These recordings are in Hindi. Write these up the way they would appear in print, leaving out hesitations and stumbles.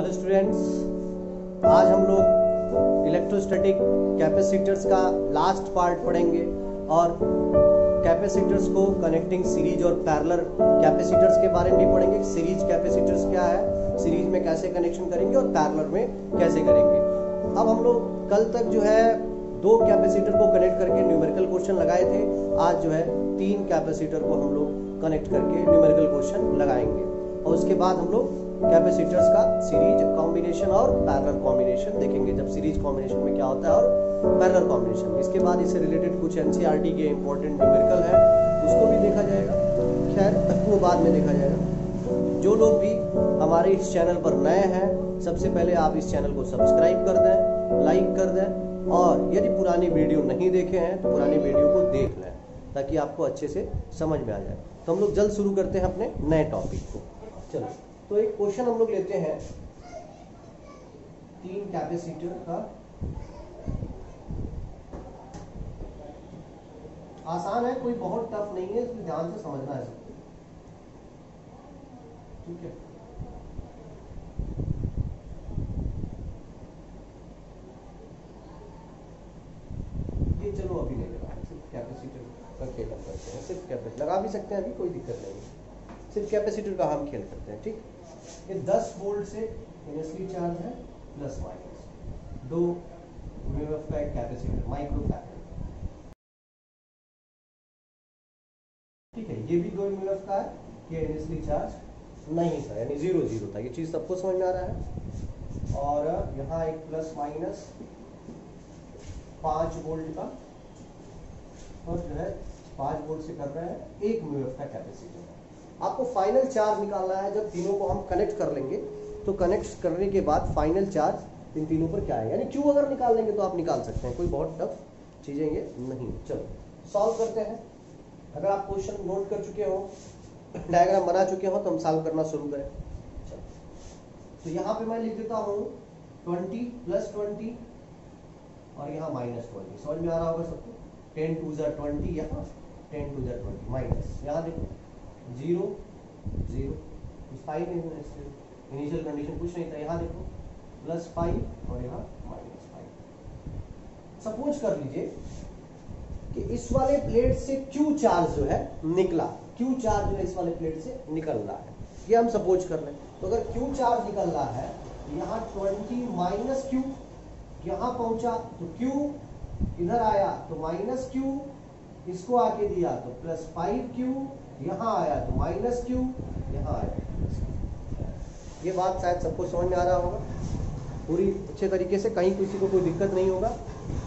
हेलो स्टूडेंट्स, आज हम लोग इलेक्ट्रोस्टैटिक कैपेसिटर्स का लास्ट पार्ट पढ़ेंगे और कैपेसिटर्स को कनेक्टिंग सीरीज और पैरेलल कैपेसिटर्स के बारे में भी पढ़ेंगे। सीरीज कैपेसिटर्स क्या है, सीरीज में कैसे कनेक्शन करेंगे और पैरेलल में कैसे करेंगे। अब हम लोग कल तक जो है 2 कैपेसिटर को कनेक्ट करके न्यूमेरिकल क्वेश्चन लगाए थे। आज जो है 3 कैपेसिटर को हम लोग कनेक्ट करके न्यूमेरिकल क्वेश्चन लगाएंगे और उसके बाद हम लोग कैपेसिटर्स का सीरीज कॉम्बिनेशन और पैरेलल कॉम्बिनेशन देखेंगे। जब सीरीज कॉम्बिनेशन में क्या होता है और पैरेलल कॉम्बिनेशन। इसके बाद इससे रिलेटेड कुछ एनसीईआरटी के इंपॉर्टेंट न्यूमेरिकल है, उसको भी देखा जाएगा। खैर वो बाद में देखा जाएगा। जो लोग भी हमारे इस चैनल पर नए हैं, सबसे पहले आप इस चैनल को सब्सक्राइब कर दें, लाइक कर दें और यदि पुरानी वीडियो नहीं देखे हैं तो पुरानी वीडियो को देख लें ताकि आपको अच्छे से समझ में आ जाए। तो हम लोग जल्द शुरू करते हैं अपने नए टॉपिक को। चलो, तो एक क्वेश्चन हम लोग लेते हैं 3 कैपेसिटर का। आसान है, कोई बहुत टफ नहीं है, इसमें ध्यान से समझना है सबको। ठीक है, ये चलो अभी नहीं लगा, सिर्फ कैपेसिटर का खेल करते हैं। सिर्फ कैपेसिटर लगा भी सकते हैं, अभी कोई दिक्कत नहीं है। सिर्फ कैपेसिटर का हम खेल करते हैं। ठीक, ये 10 वोल्ट से इनिशियली चार्ज है, प्लस माइनस 2 म्यूएफ का एक कैपेसिटर माइक्रोफैराड। ठीक है, ये भी 2 म्यूएफ का है, ये इनिशियली चार्ज नहीं था, यानी 0 था। ये चीज सबको समझ में आ रहा है। और यहाँ एक प्लस माइनस 5 वोल्ट का और जो है 5 वोल्ट से कर रहे हैं 1 म्यूएफ का कैपेसिटर। आपको फाइनल चार्ज निकालना है। जब तीनों को हम कनेक्ट कर लेंगे तो कनेक्ट करने के बाद फाइनल चार्ज इन तीनों पर क्या है, यानी क्यू अगर निकाल लेंगे तो आप निकाल सकते हैं। कोई बहुत टफ चीजें ये नहीं। चलो सॉल्व करते हैं। अगर आप क्वेश्चन नोट कर चुके हो, डायग्राम बना चुके हो, तो हम सॉल्व करना शुरू करें। चलो, तो यहाँ पे मैं लिख देता हूँ 20 + 20 और यहाँ -20। समझ में आ रहा होगा सबको। 10 × 2 = 20, यहाँ 10 × 2 = 20 माइनस, यहाँ देखो 0 0 5 इनिशियल कंडीशन कुछ नहीं था। यहाँ देखो +5 और यहाँ -5। सपोज कर लीजिए कि इस वाले प्लेट से Q चार्ज जो है निकला, Q चार्ज जो है इस वाले प्लेट से निकल रहा है, ये हम सपोज कर लें। तो अगर Q चार्ज निकल रहा है, यहाँ 20 - Q यहाँ पहुंचा तो Q इधर आया तो -Q, इसको आके दिया तो +5Q, यहाँ आया तो -Q, यहाँ आया। ये बात शायद सबको समझ में आ रहा होगा पूरी अच्छे तरीके से, कहीं किसी को कोई दिक्कत नहीं होगा।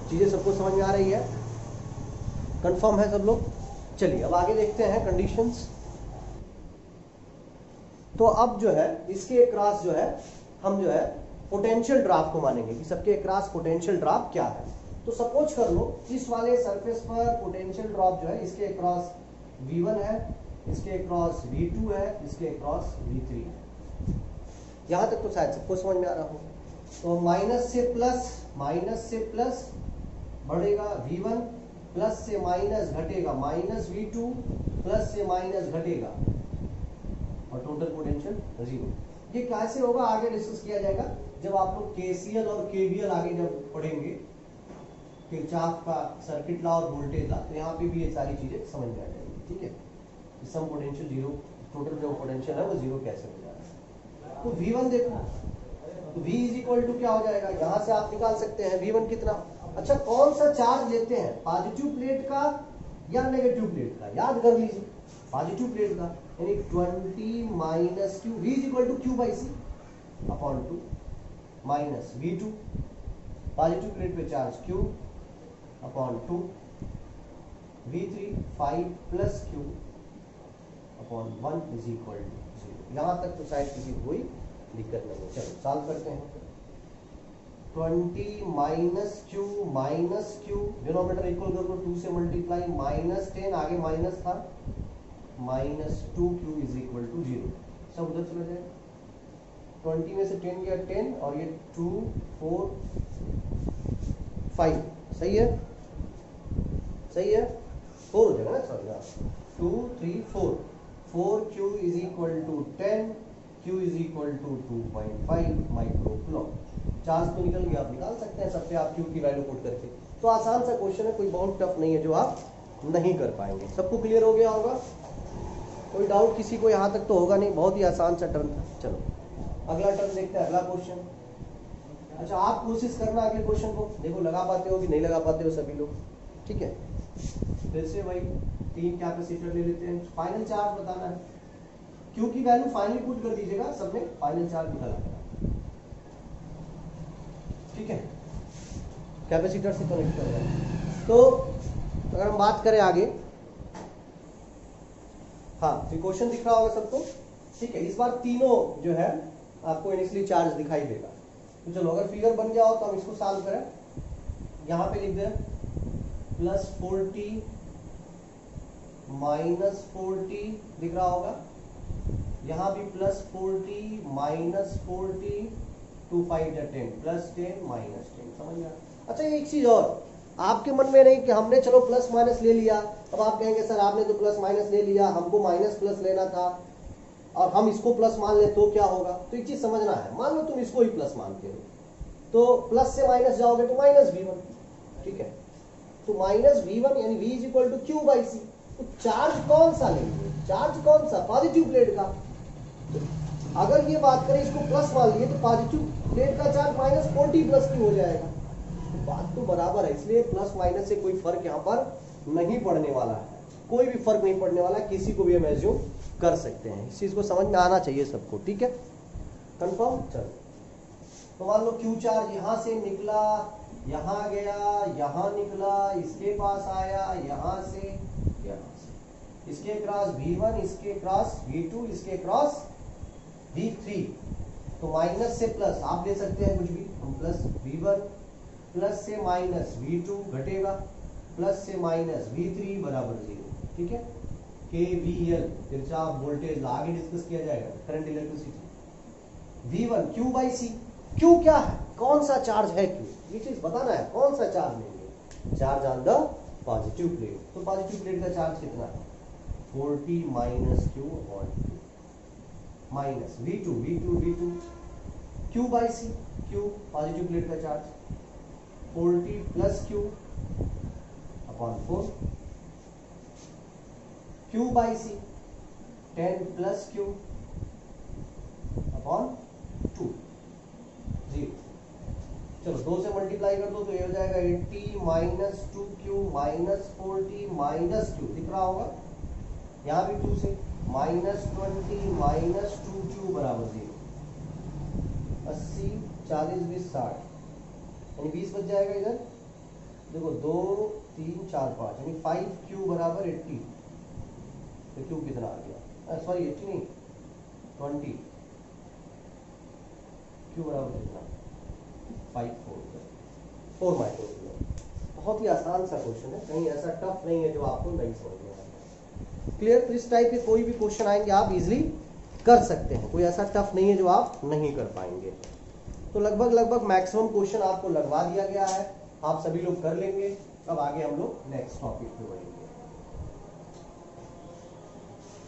चीजें सबको समझ में आ रही है, कंफर्म है सब लोग। चलिए अब आगे देखते हैं कंडीशंस। तो अब जो है इसके अक्रॉस जो है हम जो है पोटेंशियल ड्रॉप को मानेंगे कि सबके अक्रॉस पोटेंशियल ड्रॉप क्या है। तो सपोज कर लो इस वाले सरफेस पर पोटेंशियल ड्रॉप जो है इसके अक्रॉस V1 है, इसके अक्रॉस V2 है, इसके अक्रॉस V3 है। यहां तक तो शायद सबको समझ में आ रहा हो। तो माइनस से प्लस बढ़ेगा V1, प्लस से माइनस घटेगा -V2, प्लस से माइनस घटेगा और टोटल पोटेंशियल 0। ये कैसे होगा आगे डिस्कस किया जाएगा जब आप लोग KCL और KVL आगे जब पढ़ेंगे, किरचॉफ का सर्किट लॉ और वोल्टेज लॉ, तो यहाँ पे भी ये सारी चीजें समझ में आ जाएगी। ठीक है, सम पोटेंशियल 0, टोटल जो पोटेंशियल है वो 0 कैसे हो जाएगा। तो V1 देखो, तो V = क्या हो जाएगा, यहाँ से आप निकाल सकते हैं V1 कितना। अच्छा, कौन सा चार्ज लेते हैं, पॉजिटिव प्लेट का या नेगेटिव प्लेट का, याद कर लीजिए पॉजिटिव प्लेट का, यानी 20 - Q, V = Q/C/2 minus V2 positive plate पे चार्ज Q/2, V3 5 + Q/1 = 0। यहाँ तक तो शायद किसी को कोई दिक्कत नहीं है। चलो सॉल्व करते हैं। 20 - Q डिनोमिनेटर इक्वल कर दो 2 से मल्टीप्लाई, -10 आगे माइनस था, -2Q = 0। सब उधर चला जाएगा। 20 में से 10 गया 10 और ये 2 4 5, सही है, सही है, 4 हो जाएगा ना, sorry 2 3 4 4Q = 10, Q is equal to 2.5 micro coulomb. Charge तो निकल गया, आप निकाल सकते हैं सब पे आप Q की वैल्यू पुट करके। तो आसान सा क्वेश्चन है, कोई बहुत टफ नहीं है जो आप नहीं कर पाएंगे। सबको क्लियर हो गया होगा? कोई डाउट किसी को यहाँ तक तो होगा नहीं, बहुत ही आसान सा टर्म था। चलो अगला टर्म देखते हैं, अगला क्वेश्चन। अच्छा आप कोशिश करना अगले क्वेश्चन को, देखो लगा पाते हो कि नहीं लगा पाते हो सभी लोग, ठीक है। फिर से वही 3 कैपेसिटर ले लेते हैं, फाइनल चार्ज बताना है। Q की वैल्यू फाइनली पुट कर दीजिएगा, सब में फाइनल चार्ज निकल आएगा, ठीक है। कैपेसिटर से कनेक्ट कर रहे हैं। तो अगर हम बात करें आगे, हाँ तो क्वेश्चन दिख रहा होगा सबको, ठीक है। इस बार तीनों जो है आपको इनिशियली चार्ज दिखाई देगा। तो चलो अगर फिगर बन गया हो तो हम इसको सॉल्व करें। यहाँ पे लिख दें +40 -40 दिख रहा होगा, यहाँ भी +40 -40 2 5 10 +10 -10, समझ गया। अच्छा एक चीज और आपके मन में नहीं कि हमने चलो प्लस माइनस ले लिया, अब आप कहेंगे सर आपने तो प्लस माइनस ले लिया, हमको माइनस प्लस लेना था और हम इसको प्लस मान ले तो क्या होगा। तो एक चीज समझना है, मान लो तुम इसको ही प्लस मानते हो तो प्लस से माइनस जाओगे तो -v1, ठीक है। तो -v1 यानी v is equal to Q/c। तो चार्ज कौन सा लेंगे, चार्ज कौन सा, पॉजिटिव प्लेट का। तो अगर ये बात करें इसको प्लस मान लिए तो पॉजिटिव प्लेट का चार्ज -40 + Q हो जाएगा। तो बात तो बराबर है, इसलिए प्लस माइनस से कोई फर्क यहाँ पर नहीं पड़ने वाला है, कोई भी फर्क नहीं पड़ने वाला, किसी को भी हम एज्यूम कर सकते हैं। इस चीज को समझ में आना चाहिए सबको, ठीक है, कंफर्म। चलो तो मान लो Q चार्ज यहाँ से निकला, यहाँ गया, यहाँ निकला, इसके पास आया, यहाँ से, इसके क्रॉस V1, इसके क्रॉस V2, इसके क्रॉस V3। तो माइनस से प्लस आप ले सकते हैं कुछ भी, हम प्लस V1 प्लस से माइनस V2 घटेगा, प्लस से माइनस V3 बराबर 0, ठीक है। KVL किरचॉफ वोल्टेज लॉ आगे डिस्कस किया जाएगा, current electricity. V1 Q/c, Q क्या है, कौन सा चार्ज है Q, ये चीज बताना है, कौन सा चार्ज लेंगे, charge on the positive plate. तो पॉजिटिव प्लेट का चार्ज कितना है, 40 -Q/2 minus V2 Q/c, Q positive plate का चार्ज 40 + Q/4 Q/c 10 + Q/2 0। चलो 2 से मल्टीप्लाई कर दो तो ये हो जाएगा 80 - 2Q -40 -Q दिख रहा होगा, यहाँ भी 2 से -20 -2Q बराबर 0। 80 40 20 60 यानी 20 बच जाएगा इधर, देखो 2 3 4 5 यानी 5Q बराबर 80। तो Q कितना आ गया, सॉरी 80 नहीं 20, Q बराबर कितना 4 माइक्रो कूलम। बहुत ही आसान सा क्वेश्चन है, कहीं ऐसा टफ नहीं है जो आपको नहीं समझ में आएगा। क्लियर। तो इस टाइप के कोई भी क्वेश्चन आएंगे आप इजीली कर सकते हैं, कोई ऐसा टफ नहीं है जो आप नहीं कर पाएंगे। तो लगभग मैक्सिमम क्वेश्चन आपको लगवा दिया गया है, आप सभी लोग कर लेंगे। अब आगे हम लोग नेक्स्ट टॉपिक पे बढ़ेंगे।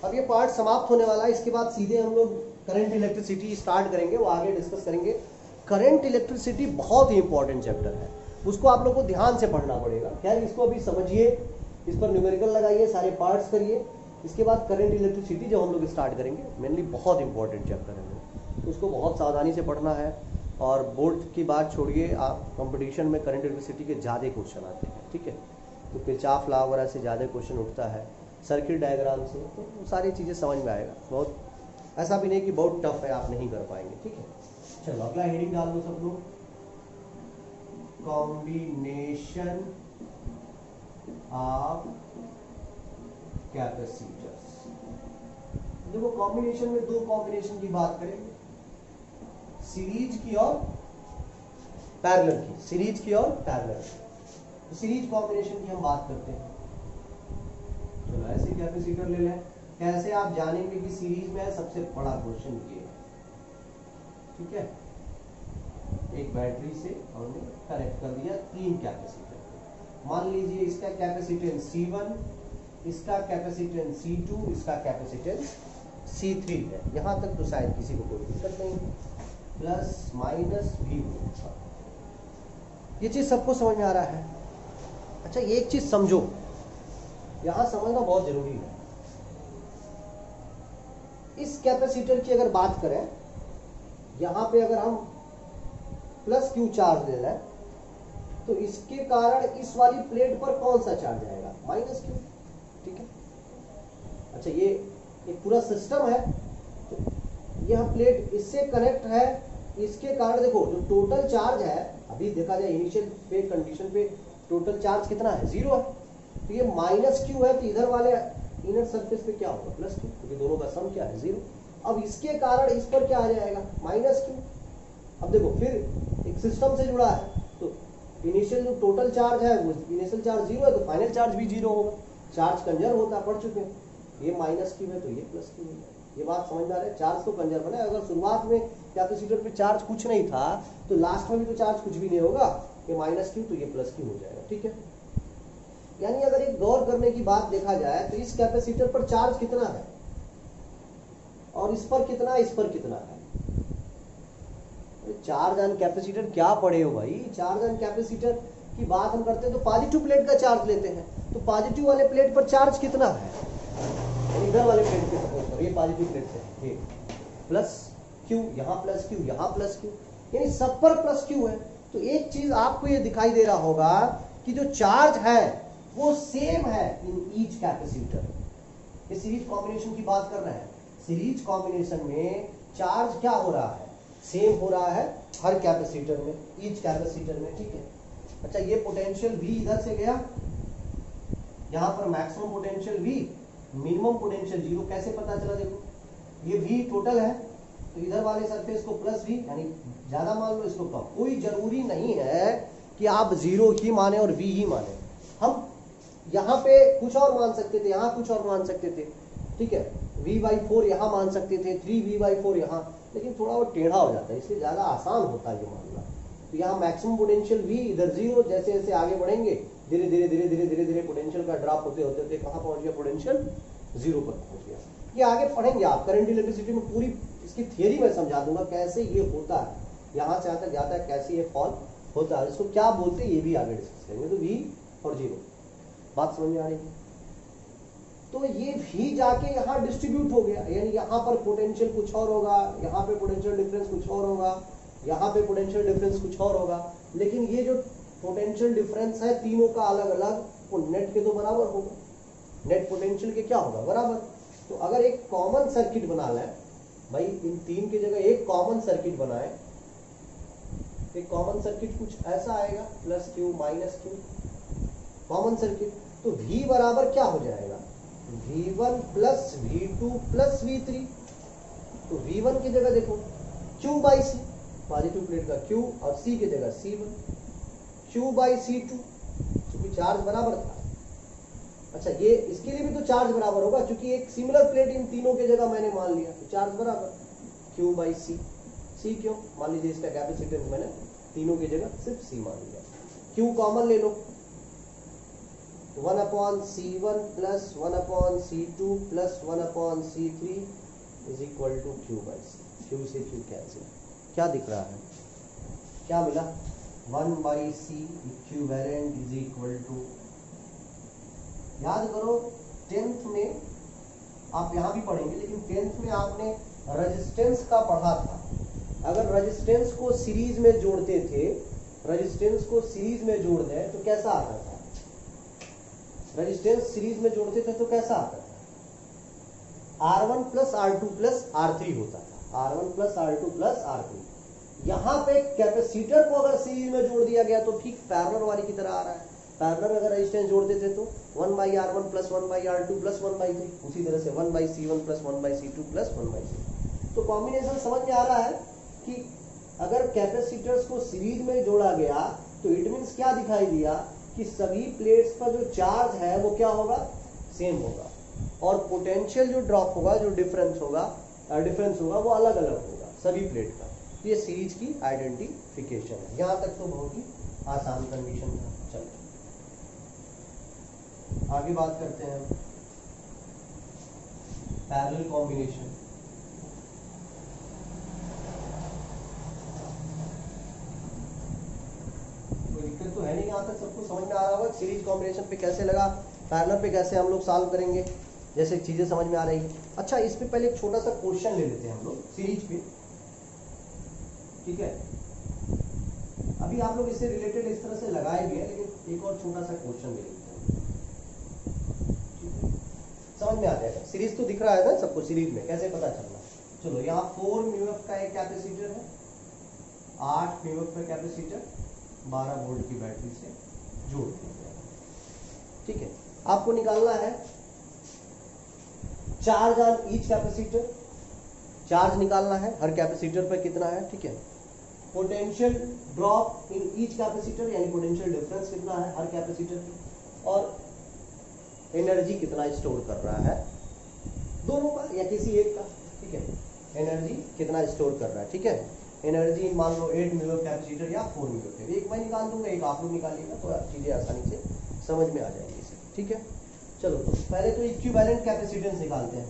अब ये पार्ट समाप्त होने वाला है, इसके बाद सीधे हम लोग करंट इलेक्ट्रिसिटी स्टार्ट करेंगे, वो आगे डिस्कस करेंगे। करंट इलेक्ट्रिसिटी बहुत ही इंपॉर्टेंट चैप्टर है, उसको आप लोग को ध्यान से पढ़ना पड़ेगा। खैर इसको अभी समझिए, इस पर न्यूमेरिकल लगाइए, सारे पार्ट्स करिए, इसके बाद करंट इलेक्ट्रिसिटी जो हम लोग स्टार्ट करेंगे, मेनली बहुत इंपॉर्टेंट चैप्टर है, उसको बहुत सावधानी से पढ़ना है। और बोर्ड की बात छोड़िए, आप कंपटीशन में करंट इलेक्ट्रिसिटी के ज़्यादा क्वेश्चन आते हैं, ठीक है। तो किरचॉफ लॉ वगैरह से ज़्यादा क्वेश्चन उठता है, सर्किट डायग्राम से, तो वो सारी चीज़ें समझ में आएगा। बहुत ऐसा भी नहीं कि बहुत टफ है आप नहीं कर पाएंगे, ठीक है। चलो अगला हेडिंग डाल दो सब लोग, कॉम्बिनेशन ऑफ कैपेसिटर्स। देखो कॉम्बिनेशन में 2 कॉम्बिनेशन की बात करेंगे, सीरीज की और पैरेलल की, सीरीज की और पैरेलल। तो सीरीज कॉम्बिनेशन की हम बात करते हैं। चलो ऐसे कैपेसिटर ले लें, कैसे आप जानेंगे कि सीरीज में है, सबसे बड़ा क्वेश्चन ये है, ठीक है। एक बैटरी से हमने कनेक्ट कर दिया 3 कैपेसिटर, मान लीजिए इसका कैपेसिटेंस C1, इसका कैपेसिटेंस C2, इसका कैपेसिटेंस C3 है, यहाँ तक तो शायद किसी को कोई दिक्कत नहीं है, प्लस माइनस V। ये चीज सबको समझ में आ रहा है? अच्छा एक चीज समझो, यहां समझना बहुत जरूरी है। इस कैपेसिटर की अगर बात करें, यहां पे अगर हम प्लस क्यू चार्ज ले लें तो इसके कारण इस वाली प्लेट पर कौन सा चार्ज आएगा? Minus Q. ठीक है, अच्छा ये एक पूरा सिस्टम है, तो यह प्लेट इससे कनेक्ट है, इसके कारण देखो जो टोटल चार्ज है, अभी देखा जाए इनिशियल पे कंडीशन पे टोटल चार्ज कितना है? 0 है। तो ये माइनस क्यू है, तो इधर वाले इनर सरफेस पे क्या होगा? प्लस क्यू, क्योंकि दोनों का सम क्या है? 0। अब इसके कारण इस पर क्या आ जाएगा? Minus Q. अब देखो फिर एक सिस्टम से जुड़ा है, तो इनिशियल जो टोटल चार्ज है वो इनिशियल चार्ज 0 है, तो फाइनल चार्ज भी 0 होगा। चार्ज कंजर्व होता, पढ़ चुके हैं। ये माइनस क्यू है तो ये प्लस क्यू है। ये बात समझ में आ रहा है? चार्ज तो कंजर्व है। अगर शुरुआत में कैपेसिटर पे चार्ज कुछ नहीं था तो लास्ट में भी तो चार्ज कुछ भी नहीं होगा। ये माइनस क्यू तो ये प्लस क्यू हो जाएगा। ठीक है, यानी अगर एक गौर करने की बात देखा जाए तो इस कैपेसिटर पर चार्ज कितना है और इस पर कितना, इस पर कितना है? चार्ज ऑन कैपेसिटर क्या पढ़े हो भाई? चार्ज ऑन कैपेसिटर की बात हम करते हैं तो पॉजिटिव प्लेट का चार्ज लेते हैं, तो पॉजिटिव वाले प्लेट पर चार्ज कितना है? इधर वाले प्लेट पे सपोज करो, ये पॉजिटिव प्लेट है, ये प्लस क्यू, यहाँ प्लस क्यू, यहाँ प्लस क्यू, यानी सब पर प्लस क्यू है। तो एक चीज आपको ये दिखाई दे रहा होगा कि जो चार्ज है वो सेम है इन ईच कैपेसिटर। ये सीरीज कॉम्बिनेशन की बात कर रहे हैं। सीरीज कॉम्बिनेशन में चार्ज क्या हो रहा है? सेम हो रहा है हर कैपेसिटर में, ईच कैपेसिटर में। ठीक है, अच्छा ये पोटेंशियल V इधर से गया, यहां पर maximum potential V, minimum potential 0। कैसे पता चला? देखो ये V टोटल है, तो इधर वाले सरफेस को प्लस V, यानी ज्यादा मान लो, इसको कम। कोई जरूरी नहीं है कि आप 0 ही माने और V ही माने। हम यहाँ पे कुछ और मान सकते थे, यहाँ कुछ और मान सकते थे। ठीक है, V/4 यहाँ मान सकते थे, 3V/4 यहाँ, लेकिन थोड़ा वो टेढ़ा हो जाता है, इसलिए ज्यादा आसान होता है ये मानना। तो यहाँ मैक्सिमम पोटेंशियल V, इधर 0। जैसे जैसे आगे बढ़ेंगे धीरे धीरे धीरे धीरे धीरे धीरे पोटेंशियल का ड्रॉप होते होते होते कहाँ पहुंच गया? पोटेंशियल 0 पर पहुंच गया। ये आगे पढ़ेंगे आप करंट इलेक्ट्रिसिटी में, पूरी इसकी थियरी में समझा दूंगा कैसे ये होता है, यहाँ से आता जाता है, कैसे ये फॉल होता है, इसको क्या बोलते हैं ये भी आगे डिस्कस करेंगे। तो V और 0 बात समझ में आ रही है? तो ये भी जाके यहाँ डिस्ट्रीब्यूट हो गया, यानी यहाँ पर पोटेंशियल कुछ और होगा, यहाँ पे पोटेंशियल डिफरेंस कुछ और होगा, यहाँ पे पोटेंशियल डिफरेंस कुछ और होगा, लेकिन ये जो पोटेंशियल डिफरेंस है तीनों का अलग अलग, वो नेट के तो बराबर होगा। नेट पोटेंशियल के क्या होगा? बराबर। तो अगर एक कॉमन सर्किट बना लें भाई, इन तीन की जगह एक कॉमन सर्किट बनाए, एक कॉमन सर्किट कुछ ऐसा आएगा, plus Q minus Q common circuit. तो V बराबर क्या हो जाएगा? V1 plus V2 plus V3। तो V1 की जगह देखो Q/C, पॉजिटिव प्लेट का Q, और C की जगह C1, Q/C2, क्योंकि चार्ज बराबर था। अच्छा ये इसके लिए भी तो चार्ज बराबर होगा, क्योंकि एक सिमिलर प्लेट इन तीनों की जगह मैंने मान लिया, तो चार्ज बराबर Q/C। C क्यों? मान लीजिए इसका कैपेसिटेंस मैंने तीनों की जगह सिर्फ C मान लिया। Q कॉमन ले लो, 1/C1 plus 1/C2 plus 1/C3 is equal to Q/C। Q से Q कैंसिल, क्या दिख रहा है? क्या मिला? 1/C equivalent is equal to, याद करो 10th में, आप यहाँ भी पढ़ेंगे, लेकिन 10th में आपने रेजिस्टेंस का पढ़ा था। अगर रेजिस्टेंस को सीरीज में जोड़ते थे, रेजिस्टेंस को सीरीज में जोड़ दें तो कैसा आता था? रेजिस्टेंस सीरीज में जोड़ते थे तो कैसा आता था? R1 plus R2 plus R3 होता था, R1 plus R2 plus R3। यहाँ पे कैपेसिटर को अगर सीरीज में जोड़ दिया गया तो ठीक पैरेलल वाली की तरह आ रहा है। पैरेलल अगर रेजिस्टेंस जोड़ते थे तो 1/R1 प्लस 1/R2 प्लस 1/3, उसी तरह से 1/C1 plus 1/C2 plus 1/C। तो कॉम्बिनेशन समझ में आ रहा है कि अगर कैपेसिटर्स को सीरीज में जोड़ा गया तो इट मीन्स क्या दिखाई दिया कि सभी प्लेट्स पर जो चार्ज है वो क्या होगा? सेम होगा, और पोटेंशियल जो ड्रॉप होगा, जो डिफरेंस होगा वो अलग अलग होगा सभी प्लेट का। तो ये सीरीज की आइडेंटिफिकेशन है। यहाँ तक तो बहुत ही आसान कंडीशन था। चलो आगे बात करते हैं। Parallel combination. कोई दिक्कत तो है नहीं, यहाँ तक सबको समझ में आ रहा होगा सीरीज कॉम्बिनेशन पे कैसे लगा, पैरेलल पे कैसे हम लोग सॉल्व करेंगे, जैसे चीजें समझ में आ रही है। अच्छा, इस पे पहले एक छोटा सा क्वेश्चन ले लेते हैं हम लोग सीरीज पे, ठीक है। अभी आप लोग इससे रिलेटेड इस तरह से लगाए भी है, लेकिन एक और छोटा सा क्वेश्चन ले लेते हैं, ठीक है, समझ में आ जाएगा। सीरीज तो दिख रहा है ना सबको, सीरीज में कैसे पता चलना। चलो, यहाँ 4 म्यूएफ का एक कैपेसिटर है, 8 म्यूएफ का कैपेसिटर 12 वोल्ट की बैटरी से जोड़ दिया गया, ठीक है। आपको निकालना है charge on each capacitor, charge निकालना है हर कैपेसिटर पर कितना है, ठीक है। Potential drop in each capacitor, यानी पोटेंशियल डिफरेंस कितना है हर कैपेसिटर की, और एनर्जी कितना स्टोर कर रहा है दोनों का या किसी एक का, ठीक है। एनर्जी कितना स्टोर कर रहा है, ठीक है। एनर्जी मान लो 8 म्यूएफ कैपेसिटर या 4 म्यूएफ, एक मैं निकाल दूंगा, एक आप लोग निकालिएगा, तो आप चीजें आसानी से समझ में आ जाएंगी, ठीक है। चलो, तो पहले तो इक्विवेलेंट कैपेसिटेंस निकालते हैं।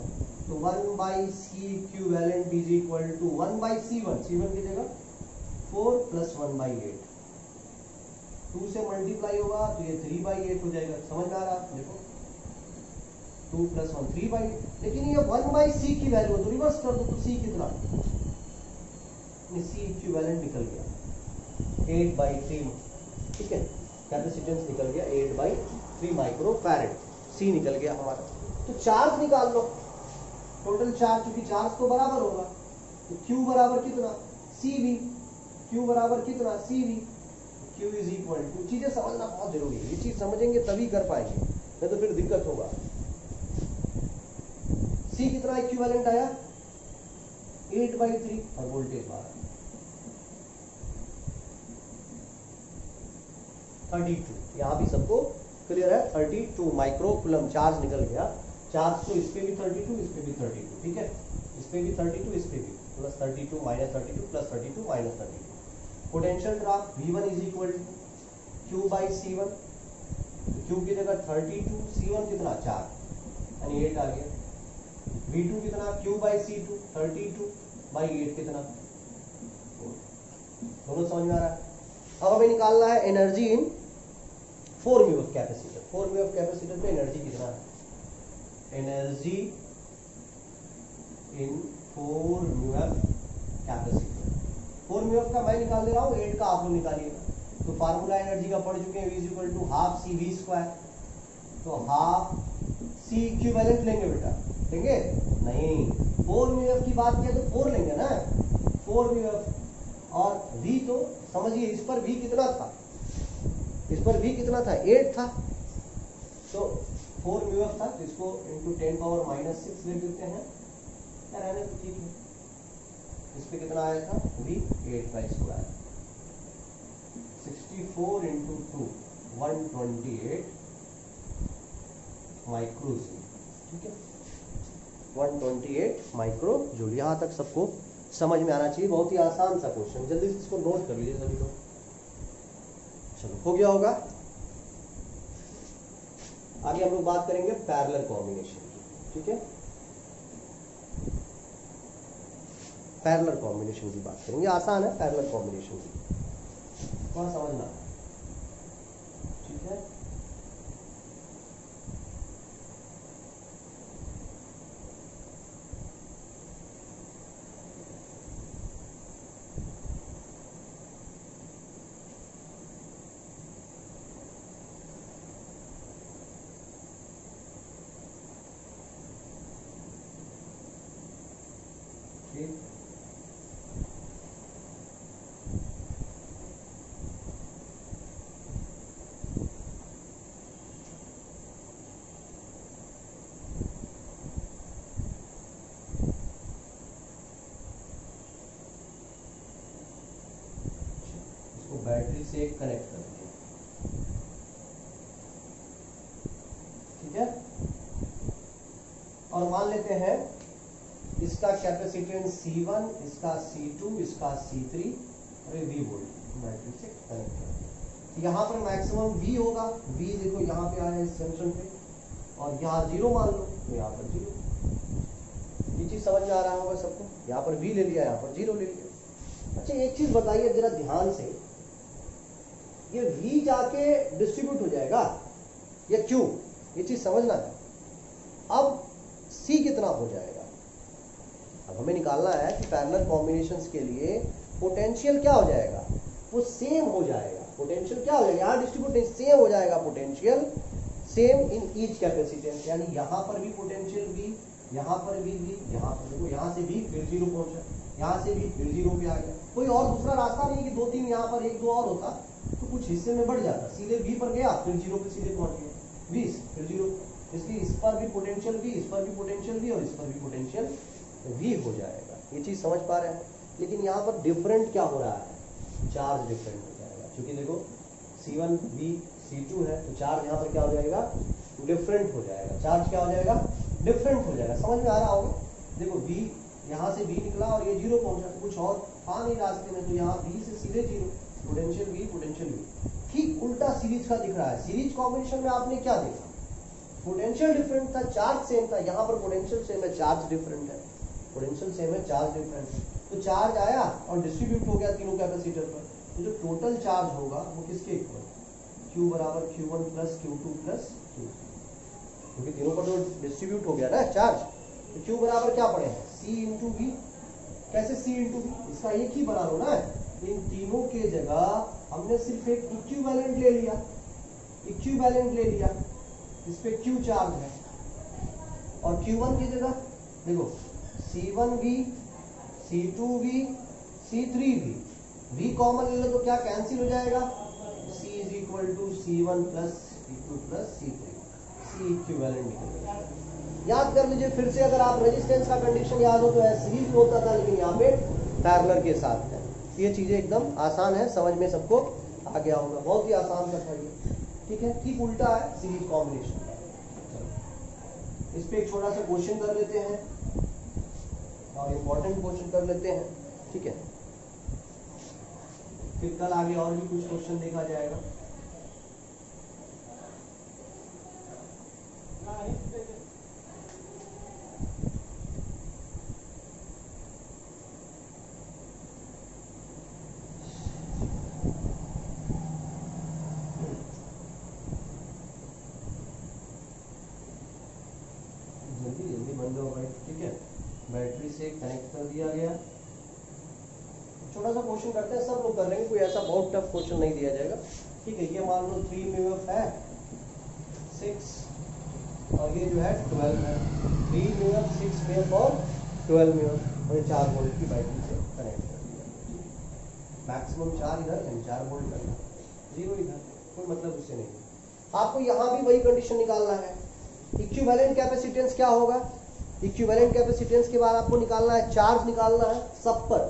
तो 1/C equivalent is equal to 1/C1, C1 की जगह 4 + 1/8, 2 से मल्टीप्लाई होगा तो ये 3/8 हो जाएगा, समझ में आ रहा है। देखो 2 + 1 3/8, लेकिन ये 1/C की वैल्यू तो रिवर्स कर दो, तो C कितना, C इक्विवेलेंट निकल गया 8/3, ठीक है। कैपेसिटेंस निकल गया 8/3 माइक्रोफैरेड, C निकल गया हमारा। तो चार्ज निकाल लो, टोटल चार्ज, क्योंकि चार्ज तो बराबर होगा, तो Q बराबर कितना CV, Q बराबर कितना CV, Q is equal to, चीजें समझना बहुत जरूरी है, ये चीज समझेंगे तभी कर पाएंगे, नहीं तो फिर दिक्कत होगा। C कितना इक्विवेलेंट आया 8/3 और वोल्टेज 12, 32, यहाँ भी सबको क्लियर है। 32 माइक्रो कूलम चार्ज निकल गया। चार्ज तो इस पे भी 32, इस पे भी 32, ठीक है, इस पे भी 32, इस पे भी, +32 -32 +32 -32। Potential drop V1 is equal to Q/C1, Q की जगह 32, C1 कितना 4, यानी 8 आ गया। V2 कितना Q/C2, 32/8 कितना 4, दोनों समझ में आ रहा है। अब हमें निकालना है एनर्जी इन 4 म्यूएफ कैपेसिटर। 4 म्यूएफ कैपेसिटर पे एनर्जी कितना है, एनर्जी इन 4 म्यूएफ कैपेसिटर, 4 म्यूएफ का मैं निकाल दे रहा हूँ, 8 का आप लोग निकालिएगा। तो फार्मूला एनर्जी का पढ़ चुके हैं, V = ½ CV², तो ½ C इक्विवेलेंट लेंगे बेटा, लेंगे नहीं, 4 म्यूएफ की बात किया तो 4 लेंगे ना, 4 म्यूएफ, और V तो समझिए, इस पर V कितना था, इस पर V कितना था 8 था, तो 4 म्यूएफ था, तो इसको इंटू 10⁻⁻6 ले देते हैं, क्या रहने तो ठीक है। इस पे कितना आया था V 8/2, 64 × 2 128 माइक्रो जूल, ठीक है, 128 माइक्रो जूल। यहाँ तक सबको समझ में आना चाहिए, बहुत ही आसान सा क्वेश्चन, जल्दी से इसको नोट कर लीजिए सभी लोग। चलो, हो गया होगा। आगे हम लोग बात करेंगे पैरेलल कॉम्बिनेशन की, ठीक है, पैरेलल कॉम्बिनेशन की बात करेंगे, आसान है पैरेलल कॉम्बिनेशन की, थोड़ा समझना, ठीक है। बैटरी से कनेक्ट कर दिया, ठीक है। और मान लेते हैं इसका कैपेसिटेंस C1, इसका C2, इसका C3 और V वोल्ट बैटरी से कनेक्ट कर दिया। यहाँ पर मैक्सिमम V होगा, V देखो यहाँ पे आया इस जंक्शन पे, और यहाँ 0 मान लो, तो यहाँ पर 0, समझ में आ रहा होगा सबको। यहाँ पर V ले लिया, यहाँ पर 0 ले लिया। अच्छा एक चीज बताइए जरा ध्यान से, ये V जाके डिस्ट्रीब्यूट हो जाएगा या Q, ये चीज समझना है। अब C कितना हो जाएगा, अब हमें निकालना है कि पैरेलल कॉम्बिनेशंस के लिए पोटेंशियल क्या हो जाएगा, वो सेम हो जाएगा। पोटेंशियल क्या हो जाएगा, यहाँ डिस्ट्रीब्यूट नहीं, सेम हो जाएगा potential, same in each capacitance. यानी यहाँ पर भी पोटेंशियल V, यहाँ पर भी V, यहाँ पर देखो, यहाँ से भी फिर 0 पहुंचा, यहाँ से भी फिर 0 पे आ गया। कोई और दूसरा रास्ता नहीं कि 2 3 यहाँ पर 1 2 और होता तो कुछ हिस्से में बढ़ जाता, सीधे V पर गया फिर 0 पे सीधे पहुंच गया, 20 फिर 0। इसलिए इस पर भी पोटेंशियल V, इस पर भी पोटेंशियल V और इस पर भी पोटेंशियल V हो जाएगा। ये चीज समझ पा रहे हैं। लेकिन यहाँ पर डिफरेंट क्या हो रहा है, चार्ज डिफरेंट हो जाएगा। क्योंकि देखो C1 V C2 है तो चार्ज यहाँ पर क्या हो जाएगा, डिफरेंट हो जाएगा। चार्ज क्या हो जाएगा, डिफरेंट हो जाएगा। समझ में आ रहा होगा। देखो V, यहाँ से V निकला और ये 0 पहुंचा, तो कुछ और था नहीं रास्ते में, तो यहाँ V से सीधे 0, पोटेंशियल V पोटेंशियल V। ठीक उल्टा सीरीज का दिख रहा है। सीरीज कॉम्बिनेशन में आपने क्या देखा, पोटेंशियल डिफरेंट था, चार्ज सेम था। यहाँ पर पोटेंशियल सेम है, चार्ज डिफरेंट है। पोटेंशियल सेम है, चार्ज डिफरेंट है। तो चार्ज आया और डिस्ट्रीब्यूट हो गया तीनों कैपेसिटर पर। तो जो टोटल चार्ज होगा वो किसके इक्वल, Q बराबर Q1 plus Q2 plus Q3, क्योंकि तीनों पर तो डिस्ट्रीब्यूट हो गया ना चार्ज। तो Q बराबर क्या पड़े हैं, C इंटू V। कैसे C इंटू V, इसका एक ही बना लो ना। इन तीनों के जगह हमने सिर्फ एक इक्विवेलेंट ले लिया, इक्विवेलेंट ले लिया, इस पे Q चार्ज है। और Q1 की जगह देखो C1V C2V C3V, V common ले लो तो क्या कैंसिल हो जाएगा, C is equal to C1 plus C2 plus C3, C equivalent निकलेगा। याद कर लीजिए फिर से, अगर आप रेजिस्टेंस का कंडीशन याद हो तो सीरीज में होता था, लेकिन यहाँ पे पैरेलल के साथ है। ये चीजें एकदम आसान है, समझ में सबको आ गया होगा। बहुत ही आसान सा था ये, ठीक है। ठीक उल्टा है सीरीज कॉम्बिनेशन। इस पे एक छोटा सा क्वेश्चन कर लेते हैं और इम्पोर्टेंट क्वेश्चन कर लेते हैं, ठीक है। फिर कल आगे और भी कुछ क्वेश्चन देखा जाएगा। ठीक है, बैटरी से कनेक्ट कर दिया गया। छोटा सा क्वेश्चन करते हैं, सब लोग कर लेंगे, कोई ऐसा बहुत टफ क्वेश्चन नहीं दिया जाएगा, ठीक है। ये मान लो 3 म्यूएफ है 6 और ये जो है 12 है। 3 म्यूएफ 6 म्यूएफ और 12 म्यूएफ, और ये 4 वोल्ट की बैटरी से कनेक्ट कर दिया। मैक्सिमम 4 इधर यानी 4 वोल्ट करना, 0 इधर, कोई मतलब उससे नहीं। आपको यहाँ भी वही कंडीशन निकालना है। इक्विवेलेंट कैपेसिटेंस क्या होगा, इक्विवेलेंट कैपेसिटेंस के बाद आपको निकालना है, चार्ज निकालना है सब पर।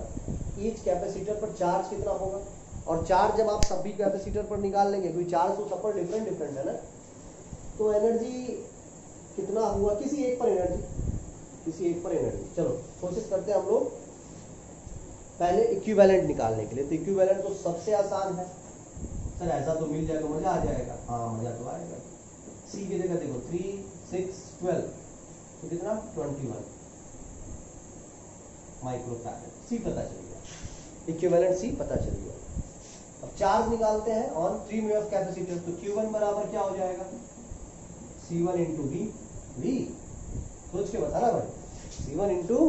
ईच कैपेसिटर पर चार्ज कितना होगा, और चार्ज जब आप सभी कैपेसिटर पर निकाल लेंगे, क्योंकि चार्ज तो सब पर डिफरेंट डिफरेंट है ना, तो एनर्जी कितना हुआ किसी एक पर एनर्जी, किसी एक पर एनर्जी। चलो कोशिश करते हैं हम लोग पहले इक्विवेलेंट निकालने के लिए। तो इक्विवेलेंट तो सबसे आसान है सर, ऐसा तो मिल जाए तो मजा आ जाएगा। हाँ मजा तो आएगा। सी की जगह देखो 3 6 12, तो कितना 21 माइक्रोफैराड, सी पता चल गया, इक्विवेलेंट सी पता चल गया। अब चार्ज निकालते हैं ऑन 3 म्यूएफ कैपेसिटर। तो Q1 बराबर क्या हो जाएगा, C1 इंटू V, सोच के बता ना भाई, C1 इंटू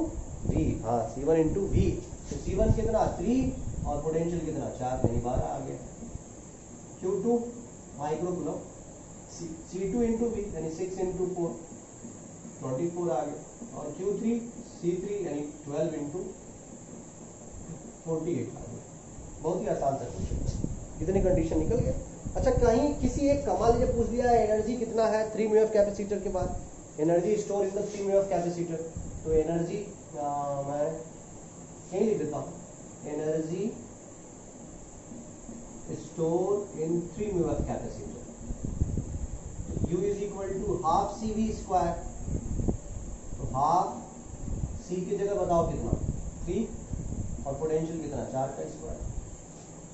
V, हाँ C1 इंटू V। तो C1 कितना 3 और पोटेंशियल कितना 4 यानी 12 आ गया। Q2 micro coulomb, C2 into V यानी 6 इंटू 4 24 आ गया। और Q3 C3 यानी 12 इंटू 48 आ गया। बहुत ही आसान सा क्वेश्चन, इतनी कंडीशन निकल गया। अच्छा कहीं किसी एक कमाल लीजिए पूछ दिया है एनर्जी कितना है 3 म्यूएफ कैपेसिटर के बाद, energy store in the 3 mu F capacitor. तो एनर्जी मैं यही लिख देता हूँ, energy store in 3 mu F capacitor. U is equal to half CV square. तो हाफ C की जगह बताओ कितना 3 और पोटेंशियल कितना 4 का स्क्वायर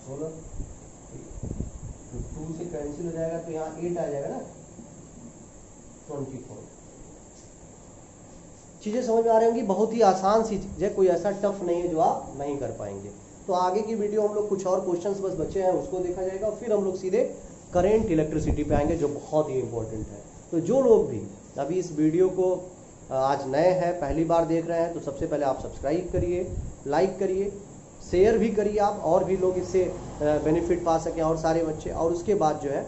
16। तो 2 से कैंसिल हो जाएगा तो यहाँ 8 आ जाएगा ना 24। चीज़ें समझ में आ रही होंगी। बहुत ही आसान सी चीज़ है, कोई ऐसा टफ नहीं है जो आप नहीं कर पाएंगे। तो आगे की वीडियो हम लोग कुछ और क्वेश्चंस बस बचे हैं उसको देखा जाएगा, फिर हम लोग सीधे करेंट इलेक्ट्रिसिटी पे आएंगे जो बहुत ही इंपॉर्टेंट है। तो जो लोग भी अभी इस वीडियो को आज नए हैं, पहली बार देख रहे हैं, तो सबसे पहले आप सब्सक्राइब करिए, लाइक करिए, शेयर भी करिए आप, और भी लोग इससे बेनिफिट पा सकें और सारे बच्चे। और उसके बाद जो है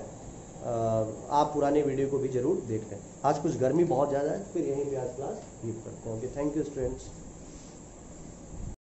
आप पुराने वीडियो को भी जरूर देख लें। आज कुछ गर्मी बहुत ज़्यादा है, फिर यहीं पे आज क्लास लीव करते हैं। Okay, thank you students.